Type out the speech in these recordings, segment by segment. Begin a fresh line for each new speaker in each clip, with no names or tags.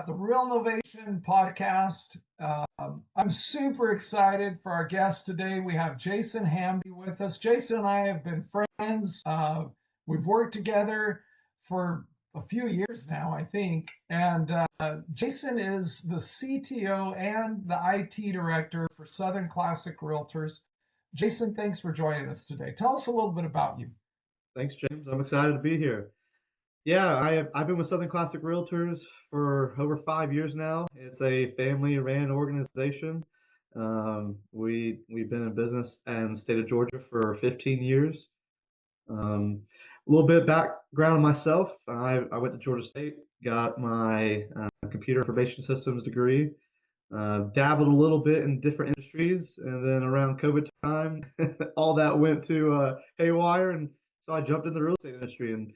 at the RealNovation podcast. I'm super excited for our guest today. We have Jason Hamby with us. Jason and I have been friends. We've worked together for a few years now, I think. And Jason is the CTO and the IT director for Southern Classic Realtors. Jason, thanks for joining us today. Tell us a little bit about you.
Thanks, James. I'm excited to be here. Yeah, I've been with Southern Classic Realtors for over 5 years now. It's a family-ran organization. We've been in business in the state of Georgia for 15 years. A little bit of background on myself. I went to Georgia State, got my computer information systems degree, dabbled a little bit in different industries, and then around COVID time, all that went to haywire, and so I jumped in the real estate industry. And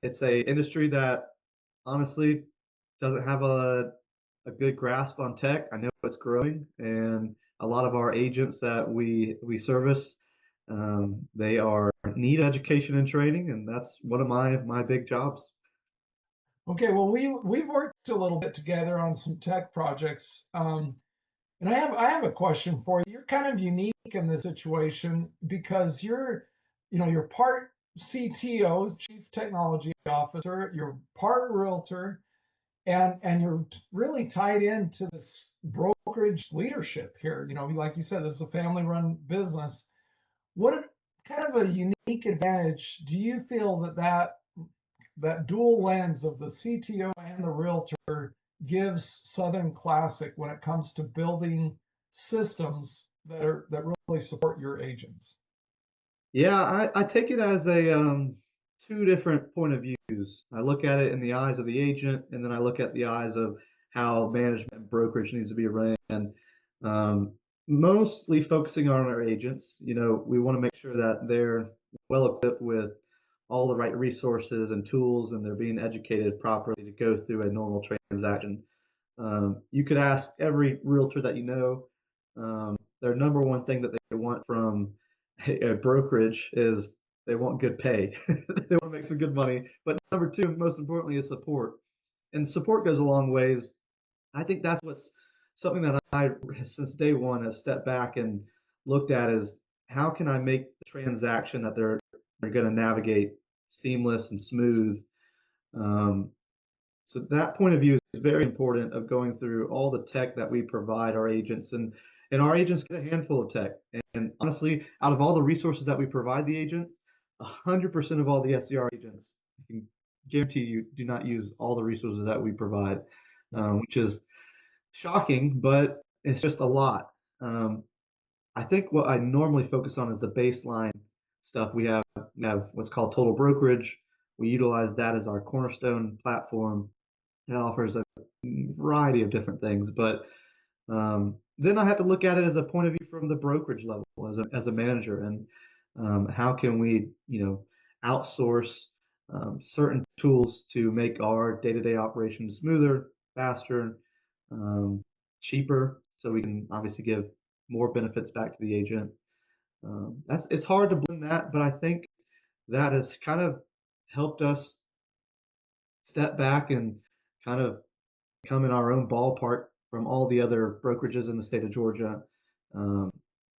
it's a industry that honestly doesn't have a good grasp on tech. I know it's growing, and a lot of our agents that we service, they are need education and training, and that's one of my big jobs.
Okay, well, we've worked a little bit together on some tech projects, and I have a question for you. You're kind of unique in this situation because you're part CTO, Chief Technology Officer, you're part realtor, and you're really tied into this brokerage leadership here. Like you said, this is a family-run business. What kind of a unique advantage do you feel that dual lens of the CTO and the realtor gives Southern Classic when it comes to building systems that really support your agents?
Yeah, I take it as a two different point of views. I look at it in the eyes of the agent, and then I look at the eyes of how management and brokerage needs to be ran. Um, Mostly focusing on our agents. We want to make sure that they're well equipped with all the right resources and tools, and they're being educated properly to go through a normal transaction. You could ask every realtor that you know, their number one thing that they want from a brokerage is they want good pay. They want to make some good money. But number two, most importantly, is support. And support goes a long ways. I think that's what's something that I, since day one, have stepped back and looked at is how can I make the transaction that they're going to navigate seamless and smooth. So that point of view is very important of going through all the tech that we provide our agents, and our agents get a handful of tech. And honestly, out of all the resources that we provide the agents, 100% of all the SDR agents, I can guarantee you, do not use all the resources that we provide, which is shocking, but it's just a lot. I think what I normally focus on is the baseline stuff. We have what's called TotalBrokerage. We utilize that as our cornerstone platform. It offers a variety of different things, but then I have to look at it as a point of view from the brokerage level as a manager, and how can we outsource certain tools to make our day-to-day operations smoother, faster, cheaper, so we can obviously give more benefits back to the agent. It's hard to blend that, but I think that has kind of helped us step back and kind of come in our own ballpark from all the other brokerages in the state of Georgia.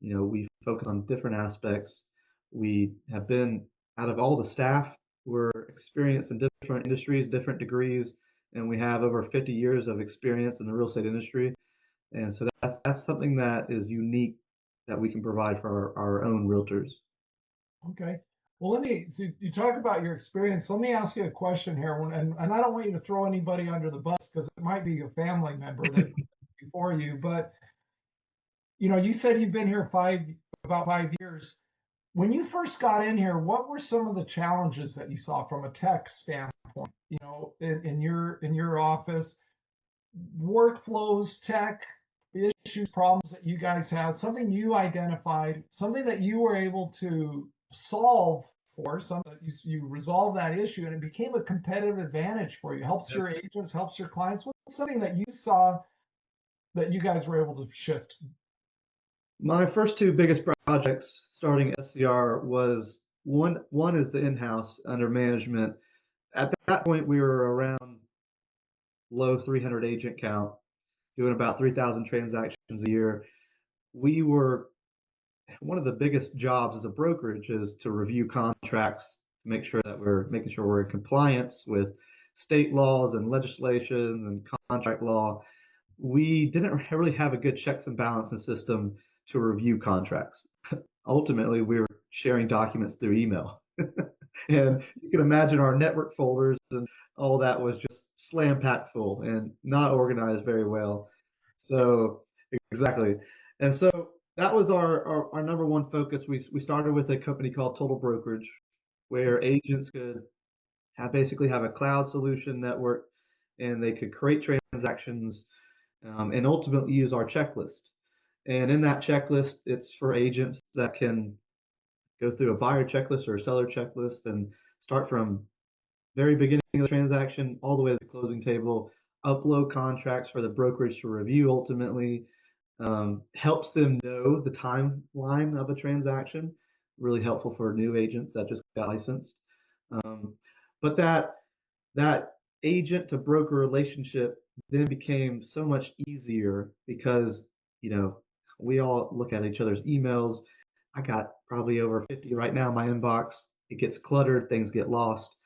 We focus on different aspects. We have been, out of all the staff, we're experienced in different industries, different degrees, and we have over 50 years of experience in the real estate industry. And so that's something that is unique that we can provide for our own realtors.
Okay. Well, so you talk about your experience. Let me ask you a question here, and I don't want you to throw anybody under the bus because it might be a family member that's before you. But you said you've been here about 5 years. When you first got in here, what were some of the challenges that you saw from a tech standpoint? In your office, workflows, tech issues, problems that you guys had, something you identified, something that you were able to solve for, something you resolved that issue, and it became a competitive advantage for you. Helps your agents, helps your clients. What's something that you saw that you guys were able to shift?
My first two biggest projects starting SCR was one is the in-house under management. At that point, we were around low 300 agent count, doing about 3,000 transactions a year. We were one of the biggest jobs as a brokerage is to review contracts, to make sure that we're making sure we're in compliance with state laws and legislation and contract law. We didn't really have a good checks and balances system to review contracts. Ultimately, we were sharing documents through email. And you can imagine our network folders and all that was just slam packed full and not organized very well. So, exactly. And so that was our number one focus. We started with a company called TotalBrokerage, where agents could basically have a cloud solution network and they could create transactions and ultimately use our checklist. And in that checklist, it's for agents that can go through a buyer checklist or a seller checklist and start from very beginning of the transaction all the way to the closing table, upload contracts for the brokerage to review ultimately, helps them know the timeline of a transaction, really helpful for new agents that just got licensed. But that agent to broker relationship then became so much easier because, you know, we all look at each other's emails. I got probably over 50 right now in my inbox. It gets cluttered, things get lost.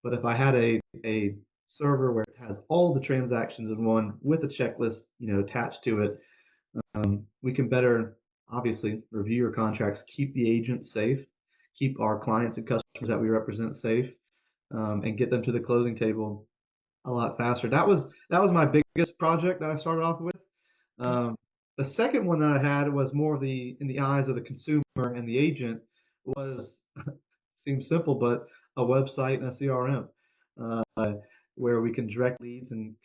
But if I had a server where it has all the transactions in one with a checklist, attached to it, we can better obviously review your contracts, keep the agent safe, keep our clients and customers that we represent safe, and get them to the closing table a lot faster. That was my biggest project that I started off with. Um, the second one that I had was more of the in the eyes of the consumer and the agent was seems simple, but a website and a CRM where we can direct leads and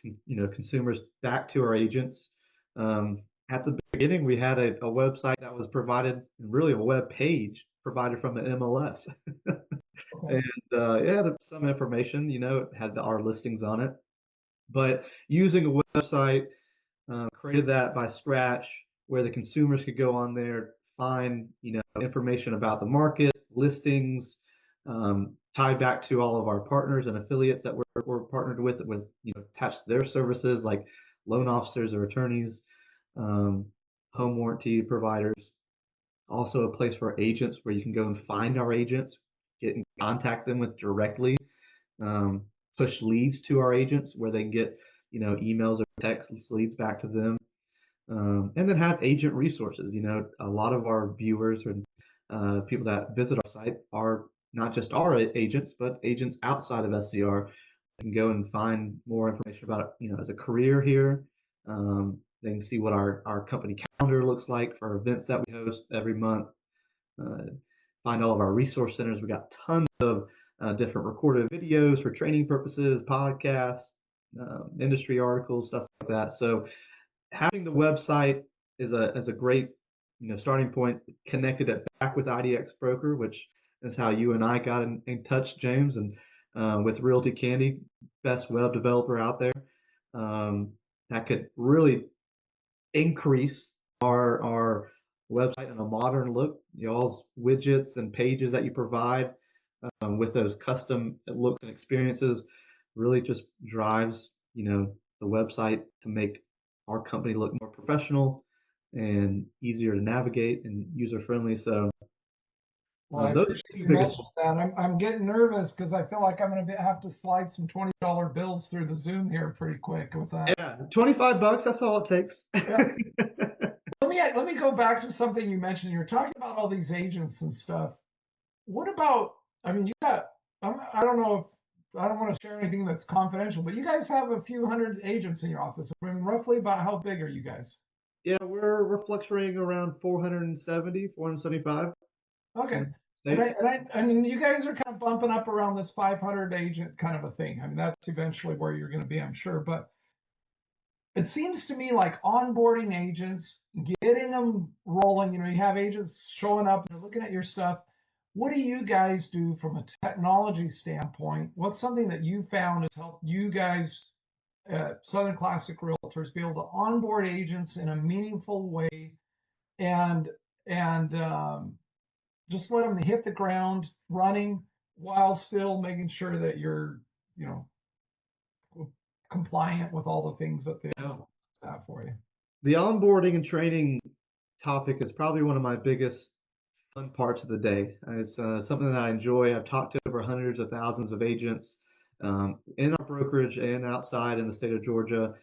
consumers back to our agents. At the beginning, we had a website that was provided, really a web page provided from the MLS,
Okay.
and it had some information. It had our listings on it, but using a website, created that by scratch where the consumers could go on there, find information about the market, listings, tied back to all of our partners and affiliates that we're partnered with attached to their services like loan officers or attorneys, um, home warranty providers. Also a place for agents where you can go and find our agents, get in contact them with directly, um, push leads to our agents where they can get emails or texts leads back to them, and then have agent resources. A lot of our viewers and people that visit our site are not just our agents, but agents outside of SCR. They can go and find more information about as a career here. They can see what our company calendar looks like for events that we host every month. Uh, find all of our resource centers. We got tons of different recorded videos for training purposes, podcasts, industry articles, stuff like that. So having the website is a great starting point. Connected it back with IDX Broker, which is how you and I got in touch, James, and with Realty Candy, best web developer out there. That could really increase our website in a modern look. Y'all's widgets and pages that you provide with those custom looks and experiences really just drives the website to make our company look more professional and easier to navigate and user friendly. So
Well, I
those are
appreciate
the two
you
biggest.
mentioned that. I'm getting nervous because I feel like I'm going to have to slide some $20 bills through the Zoom here pretty quick with that.
Yeah, $25. That's all it takes.
Yeah. Let me go back to something you mentioned. You're talking about all these agents and stuff. What about? I mean, you got. I don't know if I don't want to share anything that's confidential, but you guys have a few hundred agents in your office. I mean, roughly about how big are you guys?
Yeah, we're fluctuating around 470, 475 in
Okay.
the state.
I mean, you guys are kind of bumping up around this 500 agent kind of a thing. I mean, that's eventually where you're going to be, I'm sure. But it seems to me like onboarding agents, getting them rolling, you have agents showing up and they're looking at your stuff. What do you guys do from a technology standpoint? What's something that you found has helped you guys at Southern Classic Realtors be able to onboard agents in a meaningful way and and just let them hit the ground running while still making sure that you're, you know, compliant with all the things that they
Yeah.
have for you.
The onboarding and training topic is probably one of my biggest fun parts of the day. It's something that I enjoy. I've talked to over hundreds of thousands of agents in our brokerage and outside in the state of Georgia.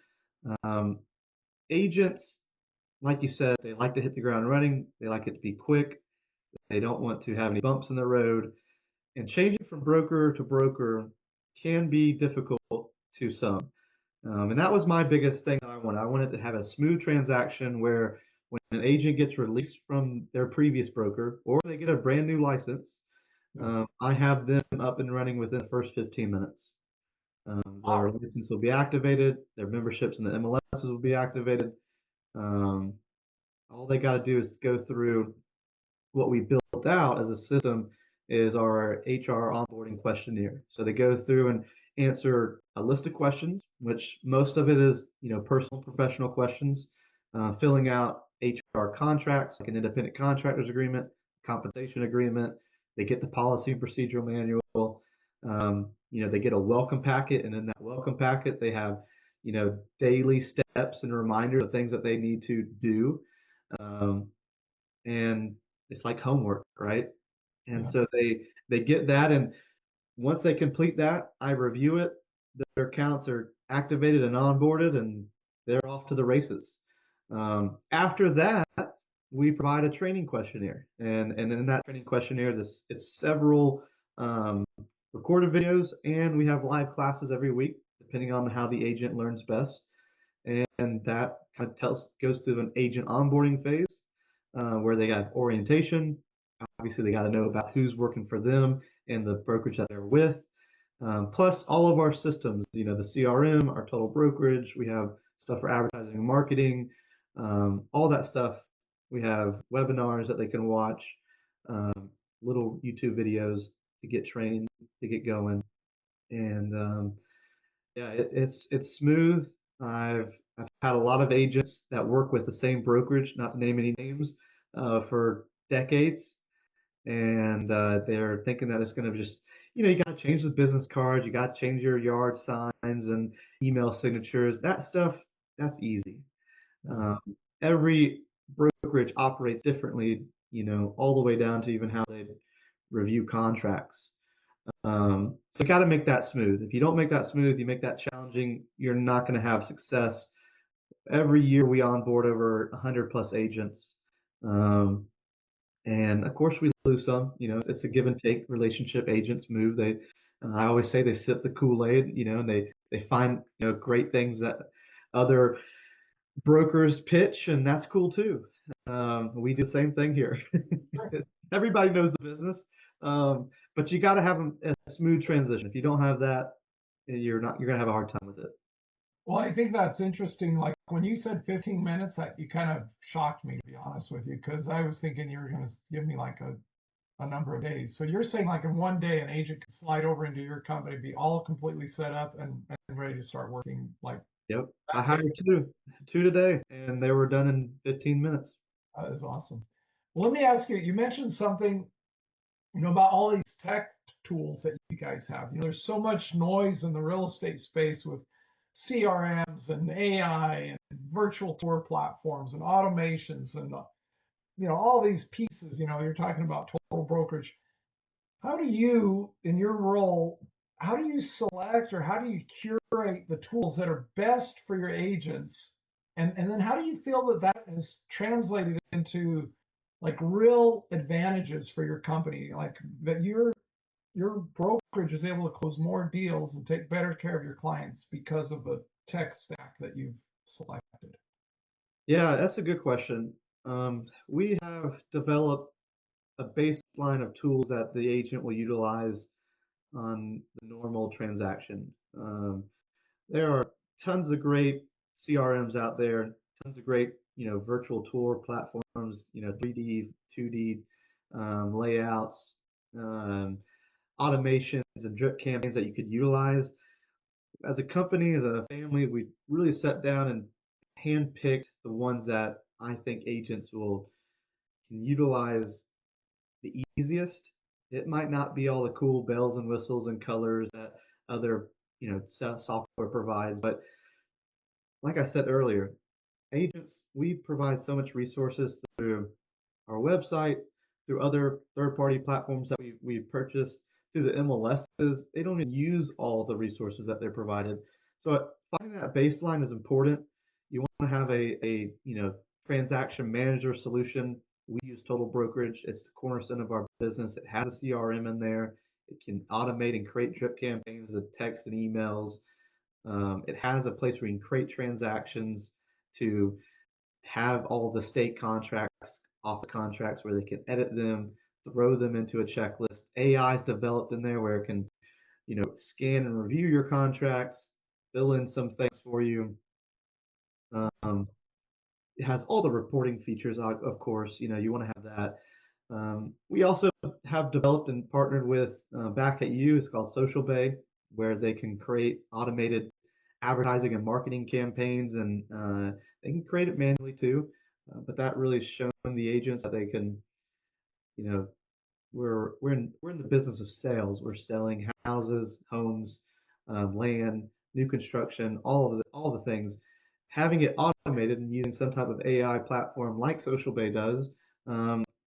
Um, Agents, like you said, they like to hit the ground running. They like it to be quick. They don't want to have any bumps in the road. And changing from broker to broker can be difficult to some. And that was my biggest thing that I wanted. I wanted to have a smooth transaction where when an agent gets released from their previous broker or they get a brand new license,
Yeah.
I have them up and running within the first 15 minutes. Their
Wow.
license will be activated, their memberships in the MLSs will be activated. Um, all they got to do is go through what we built out as a system is our HR onboarding questionnaire. So they go through and answer a list of questions, which most of it is, personal professional questions, filling out HR contracts, like an independent contractors agreement, compensation agreement. They get the policy and procedural manual. They get a welcome packet, and in that welcome packet, they have, daily steps and reminders of things that they need to do. Um, and it's like homework, right? And
Yeah.
so they get that, and once they complete that, I review it. Their accounts are activated and onboarded, and they're off to the races. After that, we provide a training questionnaire, and in that training questionnaire, it's several um, recorded videos, and we have live classes every week, depending on how the agent learns best. And that kind of goes through an agent onboarding phase where they have orientation. Obviously, they got to know about who's working for them and the brokerage that they're with. Plus, all of our systems, the CRM, our total brokerage, we have stuff for advertising and marketing, all that stuff. We have webinars that they can watch, um, little YouTube videos to get trained, to get going. And yeah, it's smooth. I've had a lot of agents that work with the same brokerage, not to name any names, for decades, and they're thinking that it's going to just, you got to change the business cards, you got to change your yard signs and email signatures. That stuff, that's easy.
Yeah.
Um, every brokerage operates differently, all the way down to even how they review contracts. So you got to make that smooth. If you don't make that smooth, you make that challenging, you're not going to have success. Every year we onboard over 100 plus agents. Um, and of course we lose some, it's a give and take relationship. Agents move. I always say they sip the Kool-Aid, and they find, great things that other brokers pitch, and that's cool too. We do the same thing here.
Sure.
Everybody knows the business, but you got to have a smooth transition. If you don't have that, you're gonna have a hard time with it.
Well, I think that's interesting. Like when you said 15 minutes, that you kind of shocked me, to be honest with you, because I was thinking you were going to give me like a number of days. So you're saying like in one day, an agent can slide over into your company, be all completely set up and ready to start working like
Yep, I
that day.
hired two today, and they were done in 15 minutes.
That is awesome. Well, let me ask you, you mentioned something, about all these tech tools that you guys have. There's so much noise in the real estate space with CRMs and AI and virtual tour platforms and automations and all these pieces. You're talking about total brokerage. How do you, in your role, how do you select or how do you curate the tools that are best for your agents? And then how do you feel that that has translated into like real advantages for your company, like that your brokerage is able to close more deals and take better care of your clients because of the tech stack that you've selected?
Yeah, that's a good question. We have developed a baseline of tools that the agent will utilize on the normal transaction. There are tons of great CRMs out there, tons of great, virtual tour platforms, 3D, 2D layouts, um, automations and drip campaigns that you could utilize. As a company, as a family, we really sat down and handpicked the ones that I think agents will can utilize the easiest. It might not be all the cool bells and whistles and colors that other, software provides. But like I said earlier, agents, we provide so much resources through our website, through other third-party platforms that we've purchased, through the MLSs. They don't even use all the resources that they're provided. So finding that baseline is important. You want to have a transaction manager solution. We use TotalBrokerage. It's the cornerstone of our business. It has a CRM in there. It can automate and create drip campaigns of text and emails. It has a place where you can create transactions to have all the state contracts off the contracts where they can edit them, throw them into a checklist. AI is developed in there where it can, scan and review your contracts, fill in some things for you. Um, it has all the reporting features, of course. You want to have that. We also have developed and partnered with Back at You. It's called Social Bay, where they can create automated advertising and marketing campaigns, and they can create it manually too. But that really has shown the agents that they can, you know, we're in the business of sales. We're selling houses, homes, land, new construction, all the things. Having it automated and using some type of AI platform like Social Bay does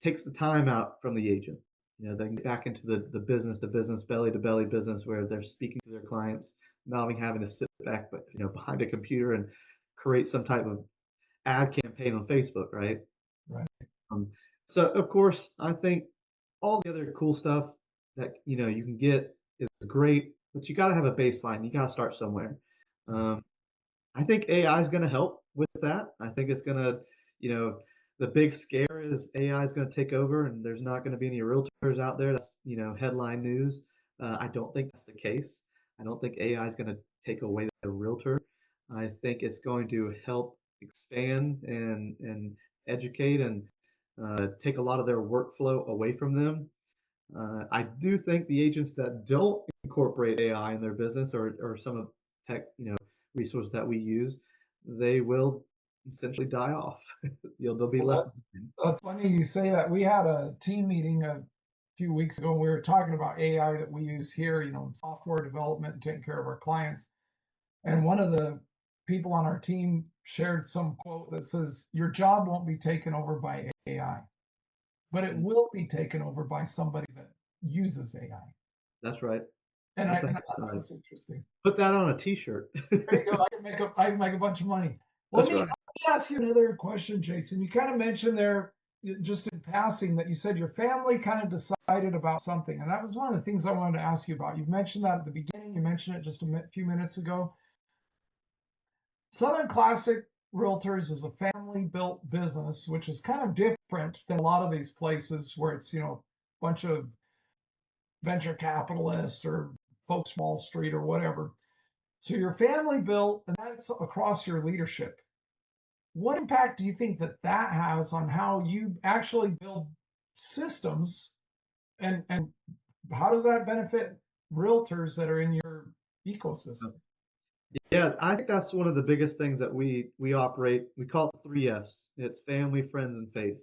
takes the time out from the agent. They can get back into the business to business, belly to belly business where they're speaking to their clients, not having to sit back, but behind a computer and create some type of ad campaign on Facebook, right?
Right.
Um, so of course, I think all the other cool stuff that you can get is great, but you got to have a baseline. You got to start somewhere. Um, I think AI is going to help with that. I think it's going to, the big scare is AI is going to take over, and there's not going to be any realtors out there. That's headline news. I don't think that's the case. I don't think AI is going to take away the realtor. I think it's going to help expand and educate and take a lot of their workflow away from them. I do think the agents that don't incorporate AI in their business or some of tech, resources that we use, they will essentially die off. They'll be left.
Well, that's funny you say that. We had a team meeting a few weeks ago, and we were talking about AI that we use here, in software development and taking care of our clients. And one of the people on our team shared some quote that says, "Your job won't be taken over by AI, but it will be taken over by somebody that uses AI."
That's right.
And I,
That's
and I thought that
right.
was interesting.
Put that on a T-shirt.
There you go. I can make a bunch of money. Well,
That's
let me,
right.
let me ask you another question, Jason. You kind of mentioned there, just in passing, that you said your family kind of decided about something, and that was one of the things I wanted to ask you about. You've mentioned that at the beginning. You mentioned it just a few minutes ago. Southern Classic Realtors is a family-built business, which is kind of different than a lot of these places where it's a bunch of venture capitalists or folks Wall Street or whatever. So you're family built, and that's across your leadership. What impact do you think that has on how you actually build systems, and how does that benefit realtors that are in your ecosystem?
Yeah, I think that's one of the biggest things that we operate. We call it 3 F's. It's family, friends, and faith.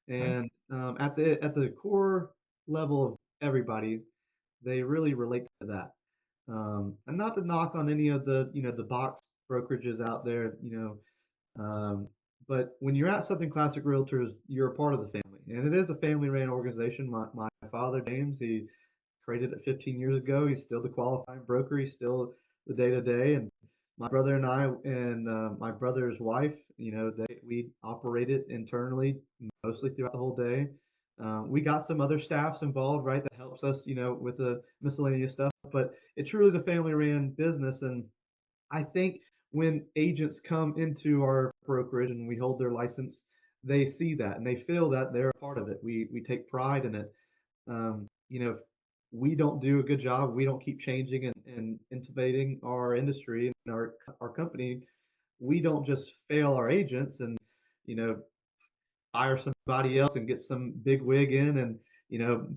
Okay.
And at the core level of everybody, they really relate to that. And not to knock on any of the box brokerages out there, but when you're at Southern Classic Realtors, you're a part of the family, and it is a family-ran organization. My father, James, he created it 15 years ago. He's still the qualifying broker. He's still the day-to-day, and my brother and I and my brother's wife, we operate it internally mostly throughout the whole day. We got some other staffs involved, right, that helps us, with the miscellaneous stuff, but it truly is a family-ran business. And I think when agents come into our brokerage and we hold their license, they see that and they feel that they're a part of it. We take pride in it. If we don't do a good job, we don't keep changing and innovating our industry and our company, we don't just fail our agents and you know hire somebody else and get some big wig in and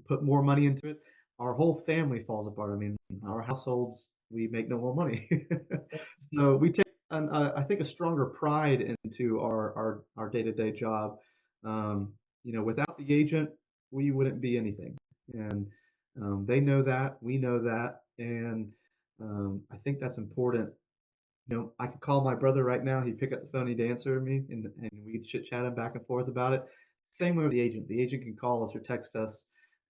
put more money into it. Our whole family falls apart. I mean, our households, we make no more money. So we take I think a stronger pride into our day-to-day job. Without the agent, we wouldn't be anything, and they know that, we know that, and I think that's important. I could call my brother right now. He'd pick up the phone, he'd answer me, and we could chit chat back and forth about it. Same way with the agent. The agent can call us or text us,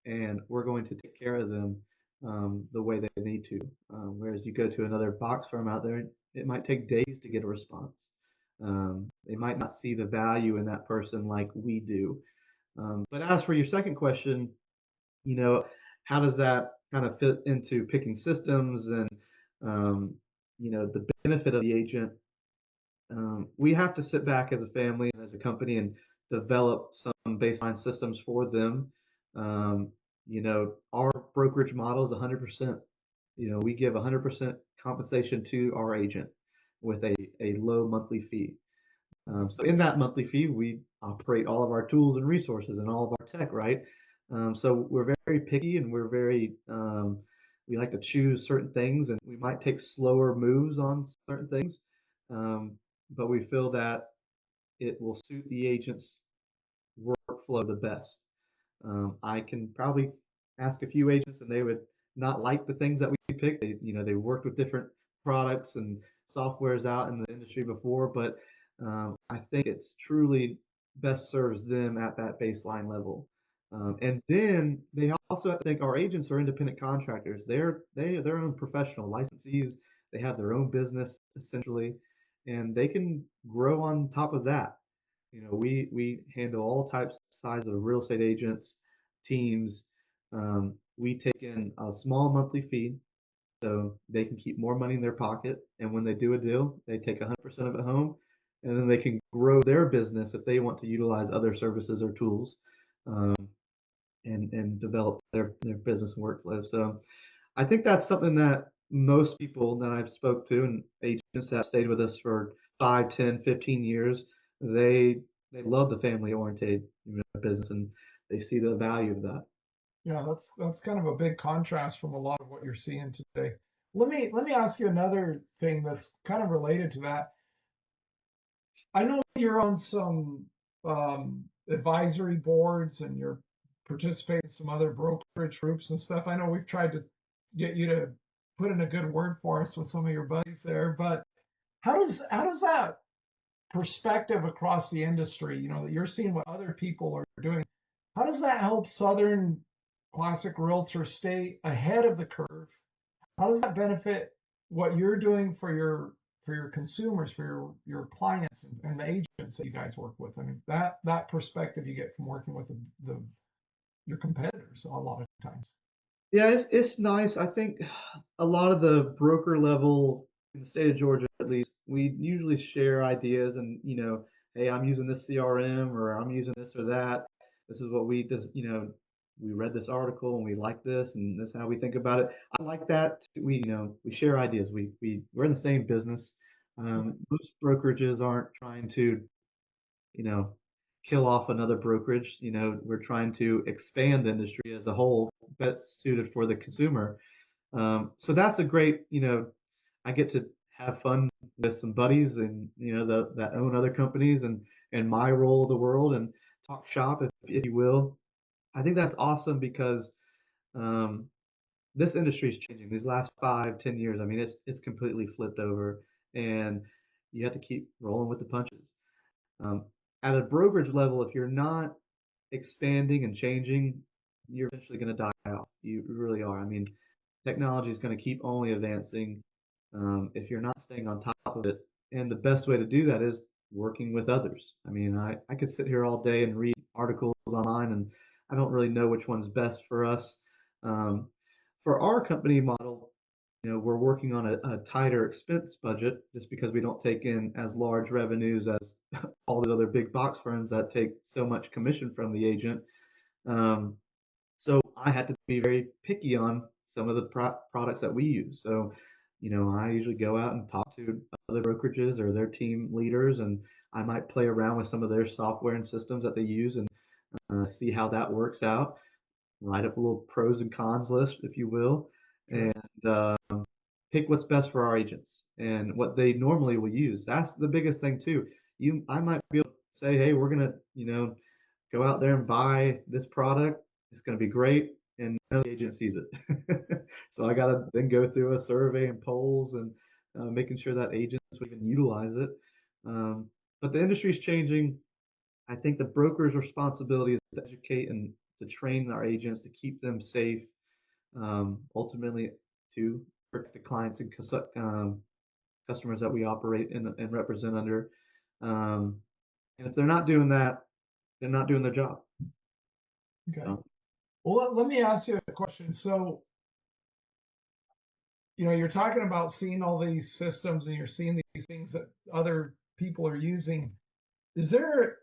and we're going to take care of them the way they need to. Whereas you go to another box firm out there, it might take days to get a response. They might not see the value in that person like we do. But as for your second question, you know, how does that kind of fit into picking systems and um, the benefit of the agent? We have to sit back as a family and as a company and develop some baseline systems for them. Um, our brokerage model is 100%. We give 100% compensation to our agent with a low monthly fee. So in that monthly fee, we operate all of our tools and resources and all of our tech, right? So we're very picky and we like to choose certain things and we might take slower moves on certain things. But we feel that it will suit the agent's workflow the best. I can probably ask a few agents and they would not like the things that we pick. They worked with different products and softwares out in the industry before, but I think it's truly best serves them at that baseline level. And then they also have to think our agents are independent contractors. They're their own professional licensees. They have their own business essentially, and they can grow on top of that. We handle all types size of real estate agents, teams. We take in a small monthly fee so they can keep more money in their pocket. And when they do a deal, they take 100% of it home, and then they can grow their business if they want to utilize other services or tools, um, and develop their business workflow. So I think that's something that most people that I've spoke to and agents that stayed with us for 5, 10, 15 years, they they love the family oriented business and they see the value of that.
Yeah, that's kind of a big contrast from a lot of what you're seeing today. Let me ask you another thing that's kind of related to that. I know you're on some advisory boards and you're participating in some other brokerage groups and stuff. I know we've tried to get you to put in a good word for us with some of your buddies there, but how does that perspective across the industry, that you're seeing what other people are doing, how does that help Southern Classic Realtors stay ahead of the curve? How does that benefit what you're doing for your consumers, for your clients and the agents that you guys work with? I mean, that perspective you get from working with the your competitors a lot of times.
Yeah, it's nice. I think a lot of the broker level in the state of Georgia, at least, we usually share ideas and, hey, I'm using this CRM or I'm using this or that. This is what we just, we read this article and we like this and this is how we think about it. I like that. We share ideas. We're in the same business. Most brokerages aren't trying to you know, kill off another brokerage. We're trying to expand the industry as a whole, best suited for the consumer. So that's a great, I get to have fun with some buddies and that own other companies and my role of the world and talk shop if you will. I think that's awesome because um, this industry is changing. These last 5, 10 years, I mean, it's completely flipped over, and you have to keep rolling with the punches. Um, at a brokerage level, if you're not expanding and changing, you're eventually going to die off. You really are. I mean, technology is going to keep only advancing if you're not staying on top of it. And the best way to do that is working with others. I mean, I could sit here all day and read articles online, and I don't really know which one's best for us. Um, for our company model, we're working on a tighter expense budget just because we don't take in as large revenues as all the other big box firms that take so much commission from the agent. Um, so I had to be very picky on some of the products that we use. So, I usually go out and talk to other brokerages or their team leaders, and I might play around with some of their software and systems that they use and see how that works out. Write up a little pros and cons list, if you will,
Sure.
and pick what's best for our agents and what they normally will use. That's the biggest thing too. I might be able to say, hey, we're gonna, go out there and buy this product. It's gonna be great. and no agent sees it. So I got to then go through a survey and polls and making sure that agents would even utilize it. But the industry is changing. I think the broker's responsibility is to educate and to train our agents to keep them safe, ultimately to protect the clients and customers that we operate and represent under. And if they're not doing that, they're not doing their job.
Okay.
So,
Well, let me ask you a question. So, you're talking about seeing all these systems and you're seeing these things that other people are using. Is there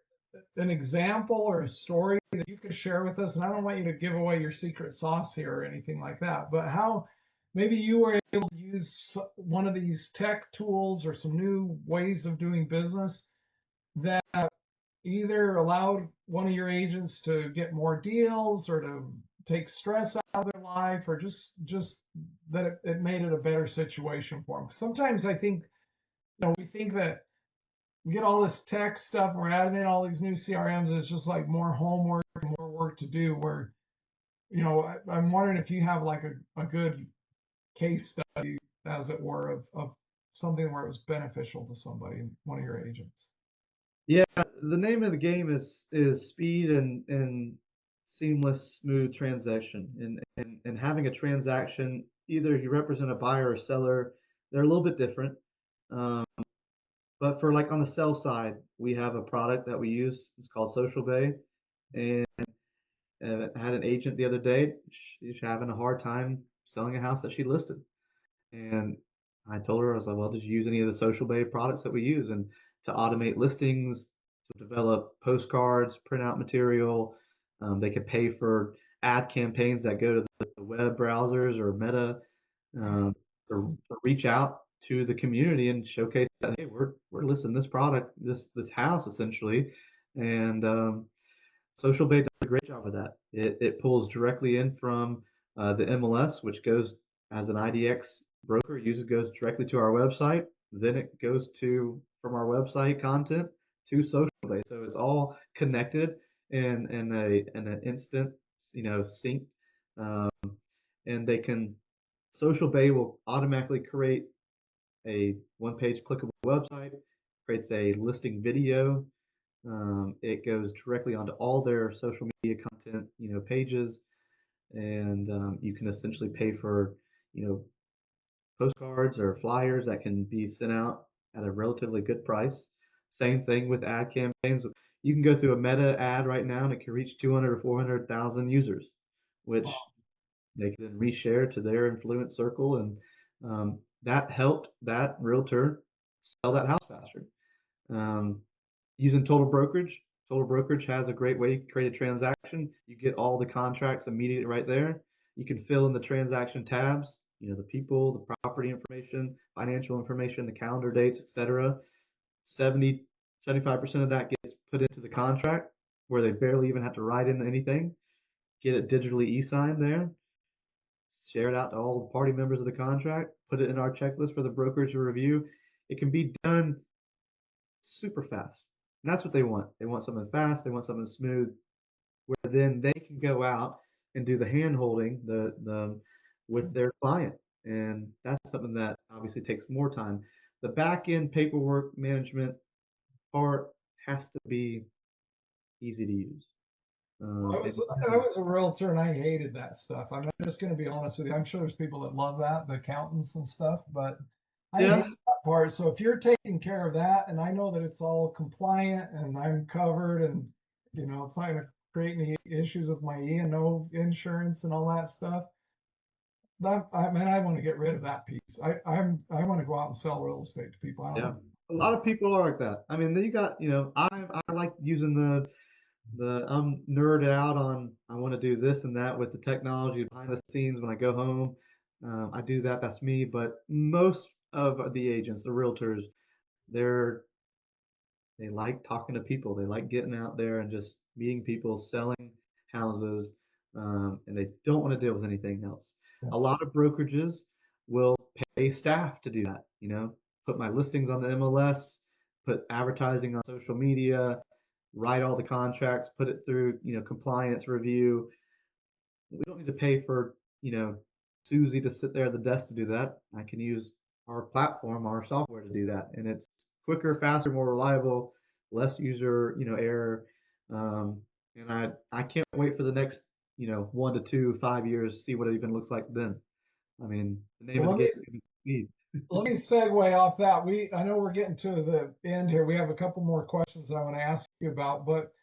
an example or a story that you could share with us? And I don't want you to give away your secret sauce here or anything like that, but how maybe you were able to use one of these tech tools or some new ways of doing business that either allowed one of your agents to get more deals or to take stress out of their life, or just that it made it a better situation for them. Sometimes I think, we think that we get all this tech stuff and we're adding in all these new CRMs, and it's just like more homework and more work to do. Where, I'm wondering if you have like a good case study, as it were, of something where it was beneficial to somebody, one of your agents.
yeah, the name of the game is speed and seamless, smooth transaction. And having a transaction, either you represent a buyer or seller, they're a little bit different. Um, but for like on the sell side, we have a product that we use. It's called Social Bay, and had an agent the other day. She's having a hard time selling a house that she listed. And I told her, I was like, well, just use any of the Social Bay products that we use and to automate listings, to develop postcards, print out material. They could pay for ad campaigns that go to the web browsers or Meta, to reach out to the community and showcase that, hey, we're listing this product, this house essentially. And Social Bay does a great job of that. It pulls directly in from the MLS, which goes as an IDX broker, user goes directly to our website. Then it goes to from our website content to Social Bay. So it's all connected in an instant, sync. Um, and they can Social Bay will automatically create a one-page clickable website, creates a listing video. It goes directly onto all their social media content, pages, and you can essentially pay for, you know, postcards or flyers that can be sent out at a relatively good price. Same thing with ad campaigns. You can go through a Meta ad right now and it can reach 200 or 400,000 users, which they can then reshare to their influence circle, and that helped that realtor sell that house faster. Um, Using TotalBrokerage. TotalBrokerage has a great way to create a transaction. You get all the contracts immediately right there. You can fill in the transaction tabs, the people, the property information, financial information, the calendar dates, etc. 70, 75% of that gets put into the contract where they barely even have to write in anything. Get it digitally e-signed there, share it out to all the party members of the contract, put it in our checklist for the brokerage to review. It can be done super fast. And that's what they want. They want something fast. They want something smooth, where then they can go out and do the hand holding the with their client. And that's something that obviously takes more time. The back end paperwork management part has to be easy to use.
I was I was a realtor and I hated that stuff. I'm just going to be honest with you. I'm sure there's people that love that, the accountants and stuff, but I hate
Yeah,
that part. So if you're taking care of that, and I know that it's all compliant and I'm covered, and it's not going to create any issues with my E&O insurance and all that stuff. I mean, I want to get rid of that piece. I want to go out and sell real estate to people. I don't
yeah.
want.
A lot of people are like that. I mean, you got, I like using the I'm nerded out on I want to do this and that with the technology behind the scenes when I go home. I do that. That's me. But most of the agents, the realtors, they're they like talking to people. They like getting out there and just meeting people, selling houses, and they don't want to deal with anything else.
Yeah.
A lot of brokerages will pay staff to do that. Put my listings on the MLS, put advertising on social media, write all the contracts, put it through, compliance review. we don't need to pay for, Susie to sit there at the desk to do that. I can use our platform, our software to do that. And it's quicker, faster, more reliable, less user, error. Um, and I can't wait for the next, 1 to 2, 5 years to see what it even looks like then. I mean, the name
Well,
of the game is speed.
let me segue off that. I know we're getting to the end here. We have a couple more questions I want to ask you about, but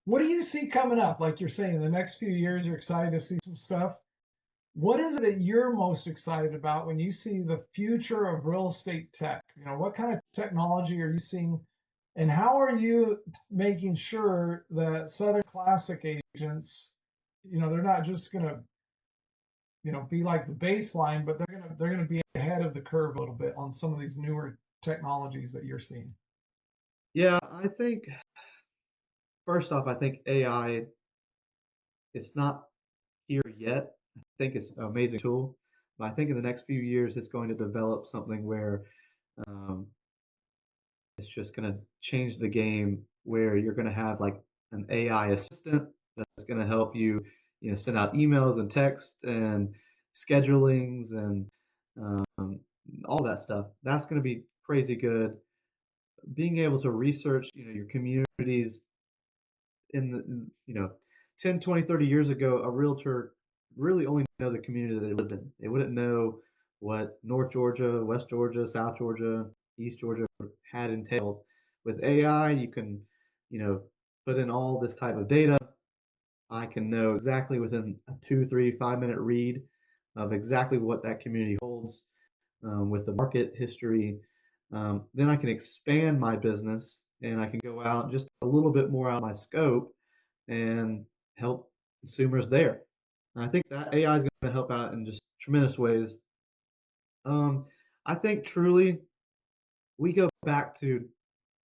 what do you see coming up? Like you're saying, in the next few years, you're excited to see some stuff. What is it that you're most excited about when you see the future of real estate tech? What kind of technology are you seeing, and how are you making sure that Southern Classic agents, they're not just going to, be like the baseline, but they're going to be ahead of the curve a little bit on some of these newer technologies that you're seeing.
Yeah, I think first off, I think AI, it's not here yet. I think it's an amazing tool, but I think in the next few years, it's going to develop something where um, it's just going to change the game, where you're going to have like an AI assistant that's going to help you, send out emails and text and schedulings and um, all that stuff. That's going to be crazy good. Being able to research, your communities in the, 10, 20, 30 years ago, a realtor really only know the community that they lived in. They wouldn't know what North Georgia, West Georgia, South Georgia, East Georgia had entailed. With AI, you can, you know, put in all this type of data. I can know exactly within a 2, 3, 5 minute read of exactly what that community holds with the market history. Then I can expand my business and I can go out just a little bit more out of my scope and help consumers there. And I think that AI is going to help out in just tremendous ways. Um, I think truly we go back to,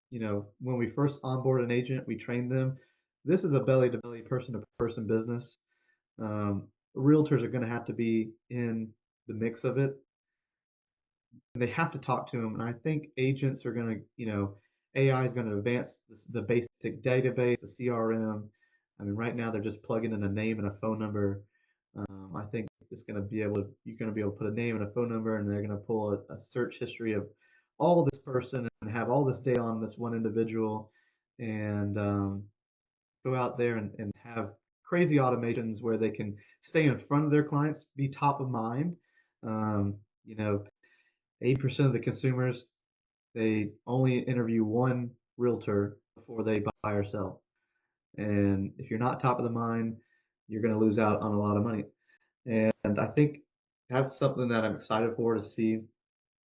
when we first onboard an agent, we train them. This is a belly to belly, person to person business. Realtors are going to have to be in the mix of it. They have to talk to them. And I think agents are going to, AI is going to advance the basic database, the CRM. I mean, right now they're just plugging in a name and a phone number. I think it's going to be able to, you're going to be able to put a name and a phone number, and they're going to pull a search history of all this person and have all this data on this one individual, and go out there and have crazy automations where they can stay in front of their clients, be top of mind. Um, you know, 80% of the consumers, they only interview one realtor before they buy or sell. And if you're not top of the mind, you're going to lose out on a lot of money. And I think that's something that I'm excited for to see.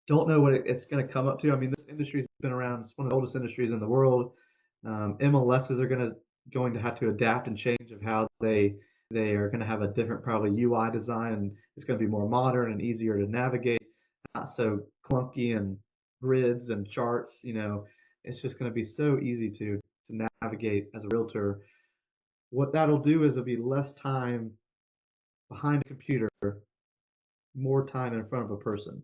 Don't know what it's going to come up to. I mean, this industry's been around. It's one of the oldest industries in the world. MLSs are going to have to adapt and change of how they are going to have a different probably UI design, and it's going to be more modern and easier to navigate, not so clunky and grids and charts. It's just going to be so easy to navigate as a realtor. What that'll do is it'll be less time behind a computer, more time in front of a person.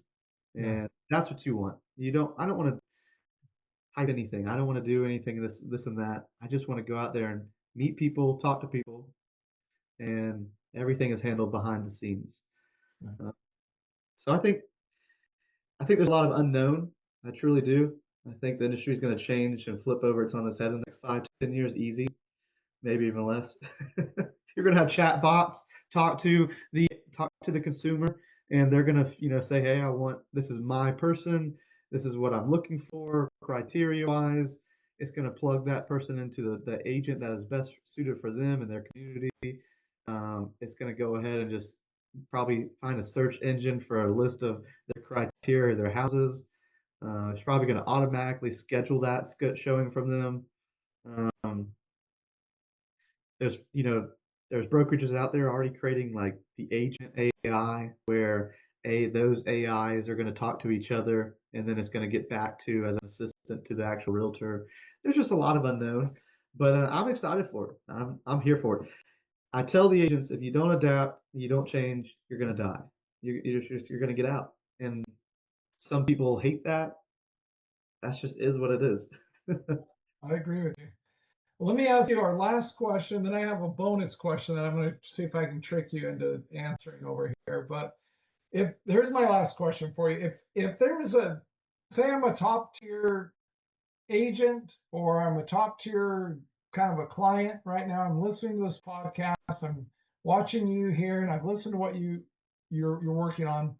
Yeah,
And that's what you want. I don't want to type anything. I don't want to do anything this and that. I just want to go out there and meet people, talk to people, and everything is handled behind the scenes.
yeah.
Uh, so I think there's a lot of unknown. I truly do. I think the industry is going to change and flip over. It's on its head in the next 5 to 10 years, easy, maybe even less. You're going to have chat bots talk to the consumer, and they're going to say, hey, I want, this is my person, this is what I'm looking for criteria wise. It's going to plug that person into the agent that is best suited for them and their community. It's going to go ahead and just probably find a search engine for a list of their criteria, their houses. It's probably going to automatically schedule that showing from them. um, there's there's brokerages out there already creating like the agent AI, where those AIs are going to talk to each other, and then it's going to get back to as an assistant to the actual realtor. There's just a lot of unknown, but I'm excited for it. I'm here for it. I tell the agents, if you don't adapt, you don't change, you're going to die. You're going to get out. And some people hate that. That's just is what it is.
I agree with you. Let me ask you our last question, then I have a bonus question that I'm going to see if I can trick you into answering over here. But if here's my last question for you. If there was a, say I'm a top tier agent or I'm a top tier kind of a client right now, I'm listening to this podcast, I'm watching you here, and I've listened to what you're working on.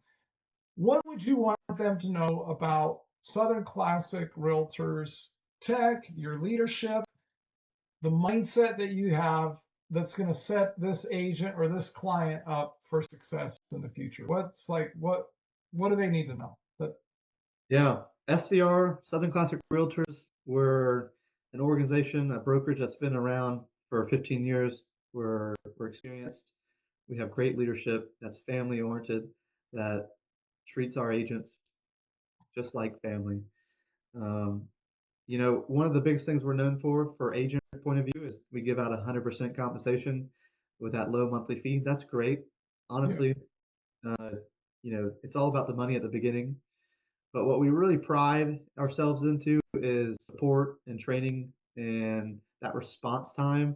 What would you want them to know about Southern Classic Realtors tech, your leadership, the mindset that you have that's going to set this agent or this client up for success in the future? What's like what do they need to know? That
Yeah, SCR, Southern Classic Realtors, we're an organization, a brokerage that's been around for 15 years. We're experienced. We have great leadership that's family oriented, that treats our agents just like family. Um, one of the biggest things we're known for agent point of view, is we give out 100% compensation with that low monthly fee. That's great.
yeah.
Honestly, uh, it's all about the money at the beginning. But what we really pride ourselves into is support and training and that response time.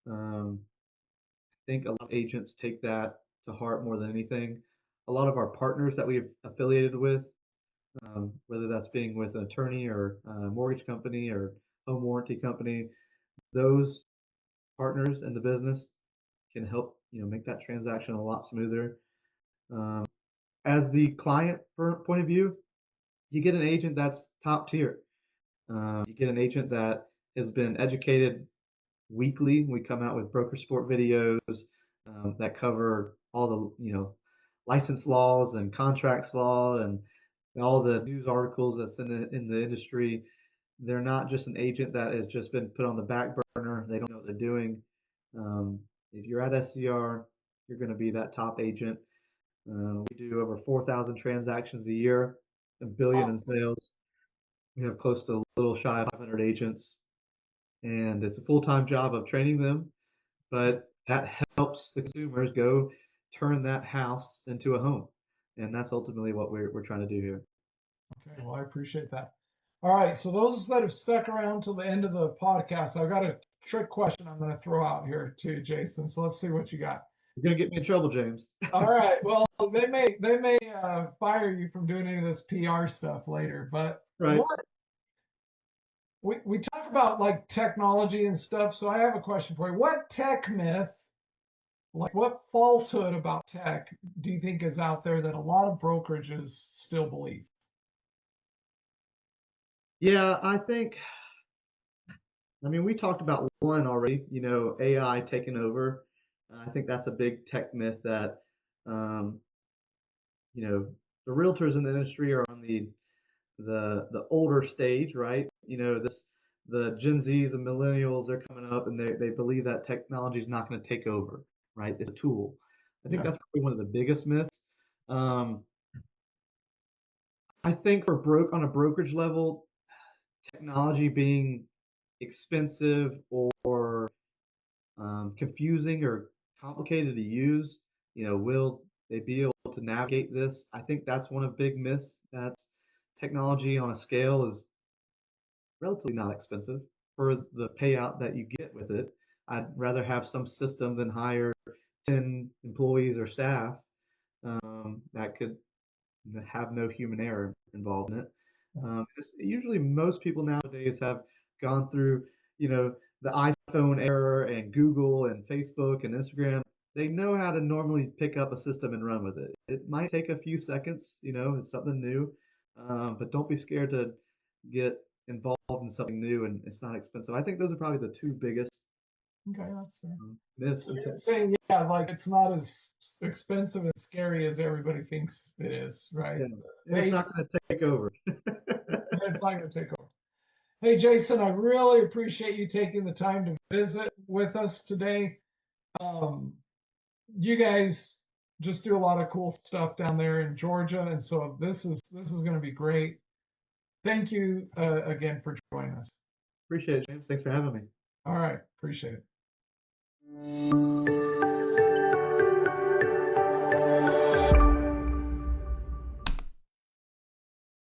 I think a lot of agents take that to heart more than anything. A lot of our partners that we've affiliated with, whether that's being with an attorney or a mortgage company or home warranty company, those partners in the business can help make that transaction a lot smoother. Um, as the client point of view, you get an agent that's top tier. You get an agent that has been educated weekly. We come out with broker sport videos that cover all the license laws and contracts law and all the news articles that's in the industry. They're not just an agent that has just been put on the back burner. They don't know what they're doing. If you're at SCR, you're going to be that top agent. We do over 4,000 transactions a year, a billion in sales. We have close to a little shy of 500 agents, and it's a full-time job of training them, but that helps the consumers go turn that house into a home. And that's ultimately what we're trying to do here.
Okay, well, I appreciate that. All right, so those that have stuck around till the end of the podcast, I've got a trick question I'm going to throw out here too, Jason. So let's see what you got.
You're going to get me in trouble, James.
All right, well, they may fire you from doing any of this PR stuff later, but
Right.
we talk about like technology and stuff. So I have a question for you. What tech myth, like what falsehood about tech do you think is out there that a lot of brokerages still believe?
Yeah, we talked about one already, AI taking over. I think that's a big tech myth that, um, the realtors in the industry are on the older stage, right? The Gen Zs and millennials, they're coming up and they believe that technology is not going to take over, right? It's a tool. I think
Yeah.
that's probably one of the biggest myths. Um, I think on a brokerage level, technology being expensive or confusing or complicated to use, will they be able to navigate this? I think that's one of big myths, that technology on a scale is relatively not expensive for the payout that you get with it. I'd rather have some system than hire 10 employees or staff that could have no human error involved in it. Usually, most people nowadays have gone through, the iPhone era and Google and Facebook and Instagram. They know how to normally pick up a system and run with it. It might take a few seconds, it's something new, but don't be scared to get involved in something new, and it's not expensive. I think those are probably the two biggest
Okay, that's fair.
myths
So
in
you're
tech.
saying, yeah, like it's not as expensive and scary as everybody thinks it is, right?
Yeah, and it's
Hey,
not going to take over.
it's not going to take over. Hey, Jason, I really appreciate you taking the time to visit with us today. Um, you guys just do a lot of cool stuff down there in Georgia, and so this is going to be great. Thank you again for joining us.
Appreciate it, James. Thanks for having me.
All right, appreciate it.